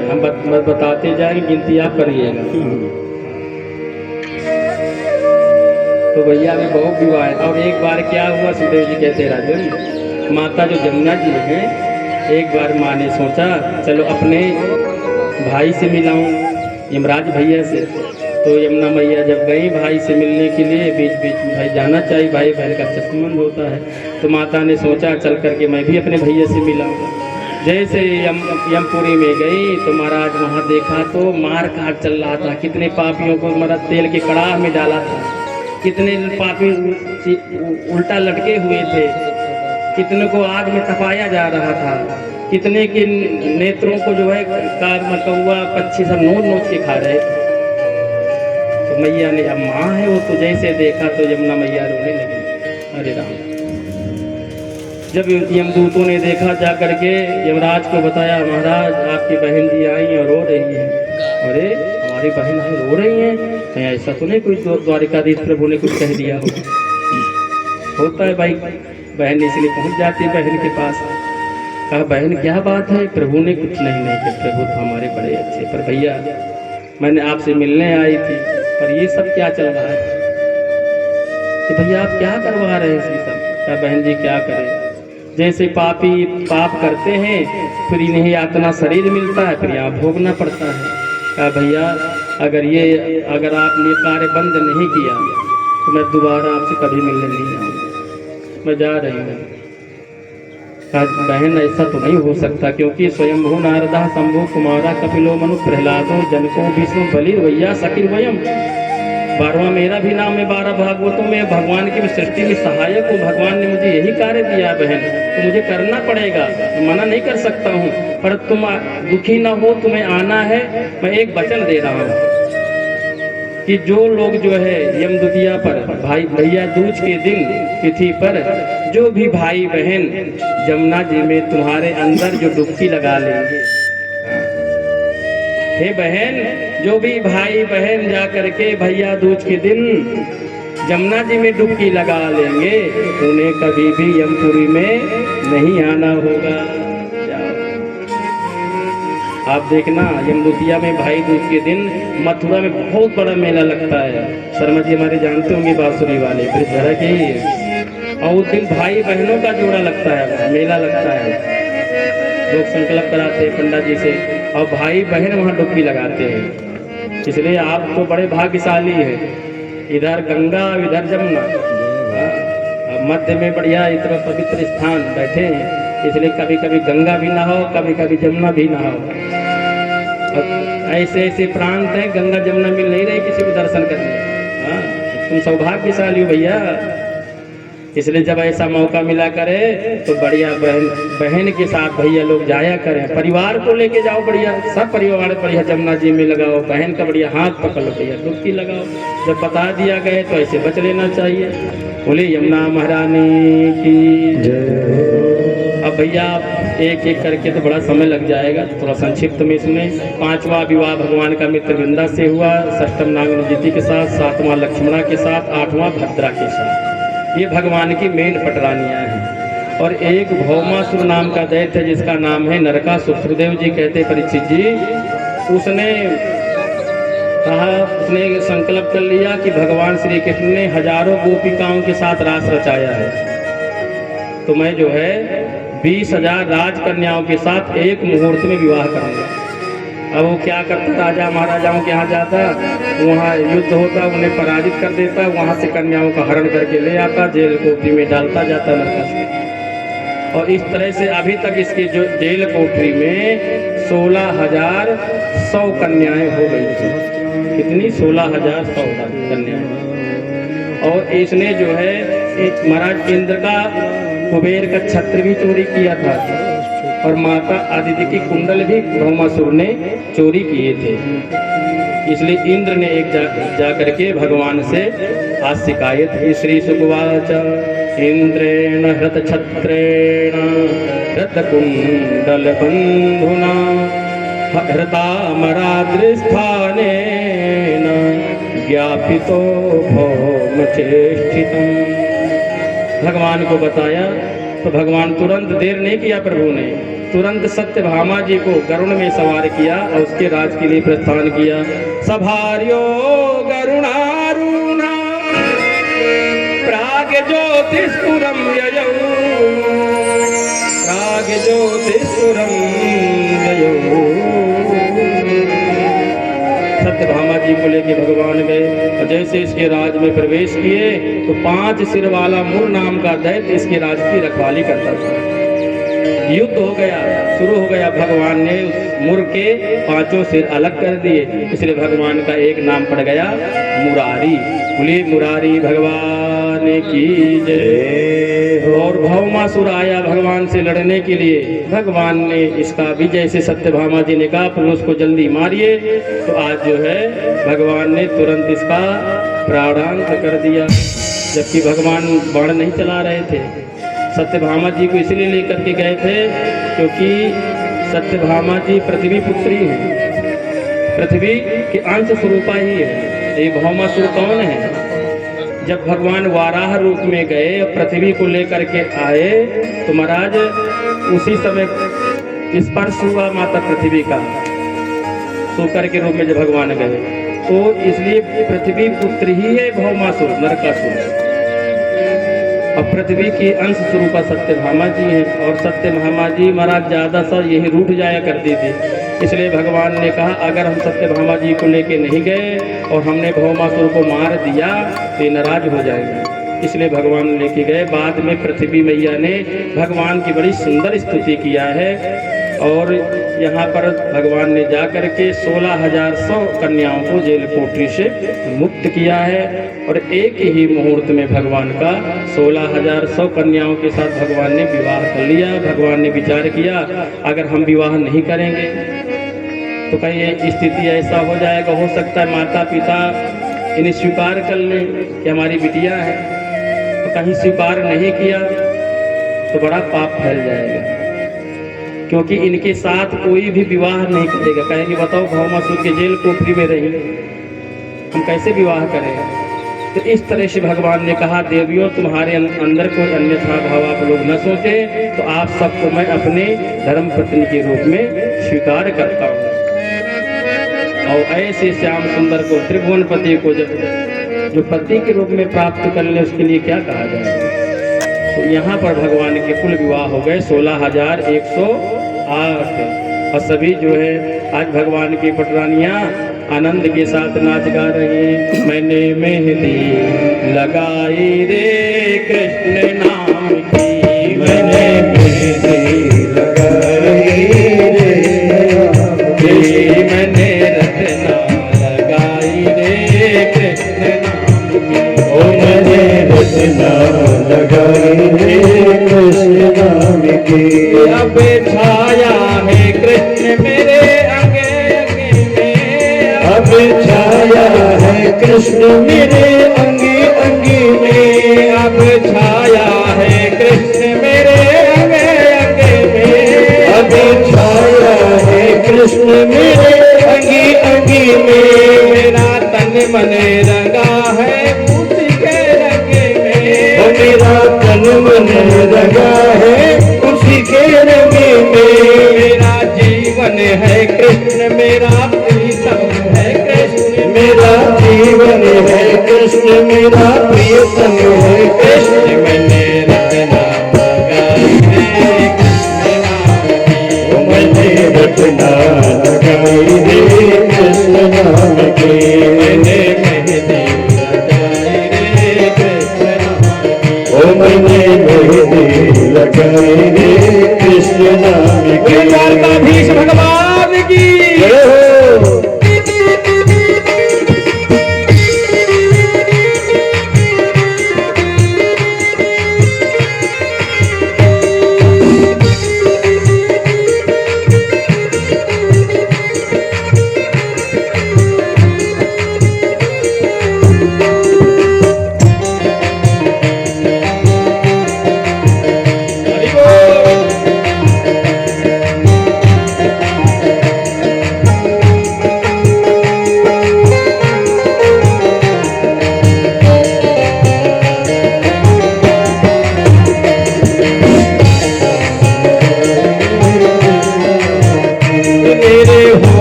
हम बताते जाएंगे, गिनती आप करिएगा। तो भैया में बहुत विवाह है। और एक बार क्या हुआ, सुखदेव जी कहते राजन, माता जो जमुना जी हैं, एक बार माँ ने सोचा चलो अपने भाई से मिलाऊं, यमराज भैया से। तो यमुना मैया जब गई भाई से मिलने के लिए, बीच बीच में भाई जाना चाहिए, भाई बहन का संबंध होता है। तो माता ने सोचा चल करके मैं भी अपने भैया से मिलाऊं। जैसे यमपुरी में गई तो महाराज वहाँ देखा तो मार काट चल रहा था। कितने पापियों को महाराज तेल के कड़ाह में डाला था, कितने पापी उल्टा लटके हुए थे, कितने को आग में तपाया जा रहा था, कितने के नेत्रों को जो है कौवा पक्षी सब नोच नोच के खा रहे। तो मैया ने, अब माँ है वो, तो जैसे देखा तो यमुना मैया रोने लगी। अरे राम। जब यमदूतों ने देखा, जा करके यमराज को बताया, महाराज आपकी बहन जी आई और रो रही हैं। अरे हमारी बहन आई रो रही हैं? ऐसा तो नहीं कोई द्वारिकाधीश प्रभु ने कुछ कह दिया होता है भाई। बहन इसलिए पहुंच जाती है बहन के पास। कहा बहन क्या बात है? प्रभु ने कुछ नहीं कि प्रभु तो हमारे बड़े अच्छे, पर भैया मैंने आपसे मिलने आई थी, पर ये सब क्या चल रहा है कि भैया आप क्या करवा रहे हैं इसी सब? क्या बहन जी क्या करें, जैसे पापी पाप करते हैं फिर इन्हें यातना शरीर मिलता है, फिर यहाँ भोगना पड़ता है। कहा भैया अगर आपने कार्य बंद नहीं किया तो मैं दोबारा आपसे कभी मिलने नहीं आऊँगा, मैं जा रही हूँ। बहन ऐसा तो नहीं हो सकता, क्योंकि स्वयंभू नारदा शंभु कुमारा कपिलो मनु प्रहलादो जनको विष्णु बलि वैया सकिर वयम। 12वां मेरा भी नाम है, 12 भागवतों में भगवान की सृष्टि में सहायक हूँ। भगवान ने मुझे यही कार्य दिया बहन, तो मुझे करना पड़ेगा, मना नहीं कर सकता हूँ। पर तुम दुखी ना हो, तुम्हें आना है। मैं एक वचन दे रहा हूँ कि जो लोग जो है यमदुतिया पर भाई भैया दूज के दिन तिथि पर जो भी भाई बहन जमुना जी में तुम्हारे अंदर जो डुबकी लगा लेंगे, हे बहन जो भी भाई बहन जा करके भैया दूज के दिन जमुना जी में डुबकी लगा लेंगे, उन्हें कभी भी यमपुरी में नहीं आना होगा। आप देखना यमदुतिया में भाई दूज के दिन मथुरा में बहुत बड़ा मेला लगता है। शर्मा जी हमारे जानते होंगे, बांसुरी वाले घर के ही है। और उस दिन भाई बहनों का जोड़ा लगता है, मेला लगता है। लोग संकल्प कराते हैं पंडित जी से, और भाई बहन वहाँ डुबकी लगाते हैं। इसलिए आप तो बड़े भाग्यशाली हैं, इधर गंगा इधर जमुना, मध्य में बढ़िया इतना पवित्र स्थान बैठे हैं। इसलिए कभी कभी गंगा भी ना हो, कभी कभी जमुना भी ना हो। ऐसे ऐसे प्रांत हैं गंगा जमुना मिल नहीं रहे किसी को दर्शन करने। तुम सौभाग्यशाली हो भैया। इसलिए जब ऐसा मौका मिला करे तो बढ़िया बहन के साथ भैया लोग जाया करें, परिवार को लेके जाओ, बढ़िया सब परिवार बढ़िया जमुना जी में लगाओ, बहन का बढ़िया हाथ पकड़ लो, भैया डुबकी लगाओ। जब बता दिया गए तो ऐसे बच लेना चाहिए। बोले यमुना महारानी की जय। अब भैया एक एक करके तो बड़ा समय लग जाएगा, थोड़ा संक्षिप्त में सुने। 5वां विवाह भगवान का मित्र वृंदा से हुआ, 6ठम नागनजीति के साथ, 7वां लक्ष्मणा के साथ, 8वां भद्रा के साथ। ये भगवान की मेन पटरानियाँ हैं। और एक भौमासुर नाम का दैत्य है जिसका नाम है नरकासुर। सुखदेव जी कहते परीक्षित जी, उसने कहा, उसने संकल्प कर लिया कि भगवान श्री कृष्ण ने हजारों गोपिकाओं के साथ रास रचाया है, तो मैं जो है 20,000 राजकन्याओं के साथ एक मुहूर्त में विवाह करूंगा। अब वो क्या करता, राजा महाराजाओं के यहाँ जाता, वहाँ युद्ध होता, उन्हें पराजित कर देता, वहाँ से कन्याओं का हरण करके ले आता, जेल कोठरी में डालता जाता नरकासुर। और इस तरह से अभी तक इसकी जो जेल कोठरी में 16,100 कन्याएं हो गई थी। कितनी? 16,100 कन्याएं। और इसने जो है महाराज इंद्र का कुबेर का छत्र भी चोरी किया था, और माता आदित्य की कुंडल भी भौमासुर ने चोरी किए थे। इसलिए इंद्र ने एक जा करके भगवान से आज शिकायत की। श्री सुकुवाच इंद्रेण हृत छत्रेण हृत कुंडल बंधुना हृतामराद्रिस्थानेन ज्ञापितो भौम चेष्टितम्। भगवान को बताया तो भगवान तुरंत देर नहीं किया प्रभु ने, तुरंत सत्यभामा जी को गरुड़ में सवार किया और उसके राज के लिए प्रस्थान किया। सभार्यो गरुणारूणा प्राग ज्योतिष्पुरम ययौ, प्राग ज्योतिष्पुरम ययौ। सत्यभामा जी को लेके भगवान गए और जैसे इसके राज में प्रवेश किए तो 5 सिर वाला मुर नाम का दैत्य इसके राज की रखवाली करता था। युद्ध हो गया, शुरू हो गया, भगवान ने मुर के 5 सिर अलग कर दिए, इसलिए भगवान का एक नाम पड़ गया मुरारी। बोलिए मुरारी भगवान की जय। और भौमासुर आया भगवान से लड़ने के लिए, भगवान ने इसका विजय से सत्यभामा जी ने कहा फिर उसको जल्दी मारिए, तो आज जो है भगवान ने तुरंत इसका प्राणांत कर दिया, जबकि भगवान बाण नहीं चला रहे थे। सत्यभामा जी को इसलिए लेकर के गए थे क्योंकि सत्यभामा जी पृथ्वी पुत्री हैं, पृथ्वी के अंश स्वरूपा ही है। ये भौमासुर कौन है? जब भगवान वाराह रूप में गए और पृथ्वी को लेकर के आए तो महाराज उसी समय स्पर्श हुआ माता पृथ्वी का, सूकर के रूप में जब भगवान गए, तो इसलिए पृथ्वी पुत्र ही है भौमासुर, नरकासुर। अब पृथ्वी की अंश स्वरूपा सत्यभामा जी है और सत्यभामा जी महाराज ज्यादा सा यही रूठ जाया करती थी, इसलिए भगवान ने कहा अगर हम सत्यभामा जी को लेके नहीं गए और हमने भौमासुर को मार दिया तो ये नाराज हो जाएंगे, इसलिए भगवान लेके गए। बाद में पृथ्वी मैया ने भगवान की बड़ी सुंदर स्तुति किया है और यहाँ पर भगवान ने जा कर के 16,100 कन्याओं को जेल कोठरी से मुक्त किया है और एक ही मुहूर्त में भगवान का 16,100 कन्याओं के साथ भगवान ने विवाह कर लिया। भगवान ने विचार किया अगर हम विवाह नहीं करेंगे तो कहीं स्थिति ऐसा हो जाएगा, हो सकता है माता पिता इन्हें स्वीकार कर लें कि हमारी बिटिया है, तो कहीं स्वीकार नहीं किया तो बड़ा पाप फैल जाएगा, क्योंकि इनके साथ कोई भी विवाह नहीं करेगा। कहेंगे बताओ भौमासुर के जेल कोठरी में रही हम कैसे विवाह करेंगे? तो इस तरह से भगवान ने कहा देवियों तुम्हारे अंदर कोई अन्यथा भाव आप लोग न सोचे, तो आप सबको मैं अपने धर्म पत्नी के रूप में स्वीकार करता हूँ। और ऐसे श्याम सुंदर को त्रिभुवनपति को जो पति के रूप में प्राप्त कर ले उसके लिए क्या कहा जाए? तो यहाँ पर भगवान के कुल विवाह हो गए 16,108 और सभी जो है आज भगवान की पटरानियाँ आनंद के साथ नाच गा रही हैं। मैंने मेहंदी लगाई रे कृष्ण नाम की, मैंने मेहंदी लगाई रे, मैंने रत्ना लगाई रे कृष्ण नाम की, ओ मैंने रत्ना लगाई रे कृष्ण नाम की। अब छाया है कृष्ण मेरे अंगे अंगे में, अब छाया है कृष्ण मेरे अंगे अंगे में, अब छाया है कृष्ण मेरे अंगे अंगे में, अब छाया है कृष्ण मेरे अंगे अंगे में। मेरा तन मन रंगा है उसी के रंगे में, मेरा तन मन रंगा है उसी के रंगे में। मेरा जीवन है कृष्ण मेरा प्रीतम है कृष्ण, मेरा जीवन है कृष्ण मेरा प्रीतम है कृष्ण। मैंने रत्ना लगाई रे कृष्ण नाम की, मैंने रत्ना लगाई रे कृष्ण नाम की, मैंने मेहंदी लगाई रे कृष्ण नाम की, ओ मैंने मेहंदी लगाई रे कृष्ण नाम की। द्वारकाधीश भगवान की जय हो।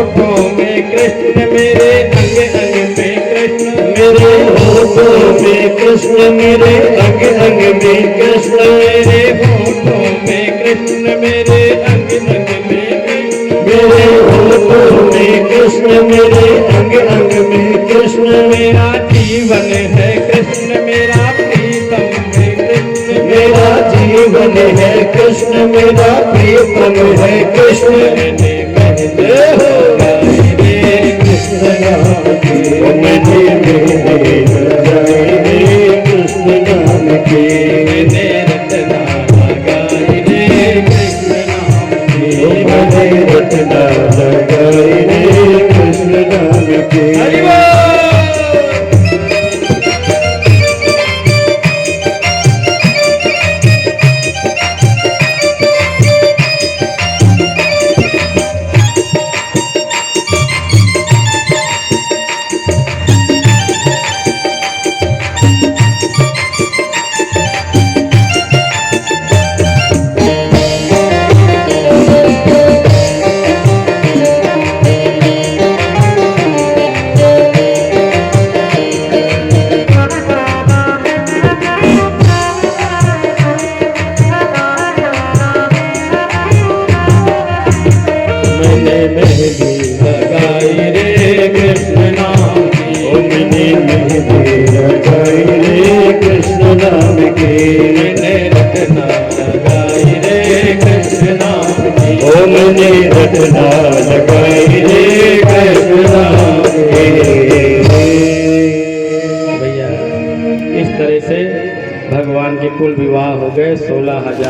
होठों में कृष्ण मेरे अंग अंग में कृष्ण मेरे होठों में कृष्ण मेरे अंग अंग में कृष्ण मेरे होठों में कृष्ण मेरे अंग अंग में कृष्ण मेरे होठों में कृष्ण मेरे अंग अंग में कृष्ण मेरा जीवन है कृष्ण मेरा प्रीतम है कृष्ण मेरा जीवन है कृष्ण मेरा प्रीतम है कृष्ण मैंने पहले हो गाए रे कृष्ण नाम के मैंने लगाए रे कृष्ण नाम के मैंने रटना लगाई रे कृष्ण नाम की मैंने रटना लगाए रे कृष्ण नाम के हरि बोल। मैंने मेहंदी लगाई रे कृष्ण नाम की मैंने मेहंदी लगाई रे कृष्ण नाम के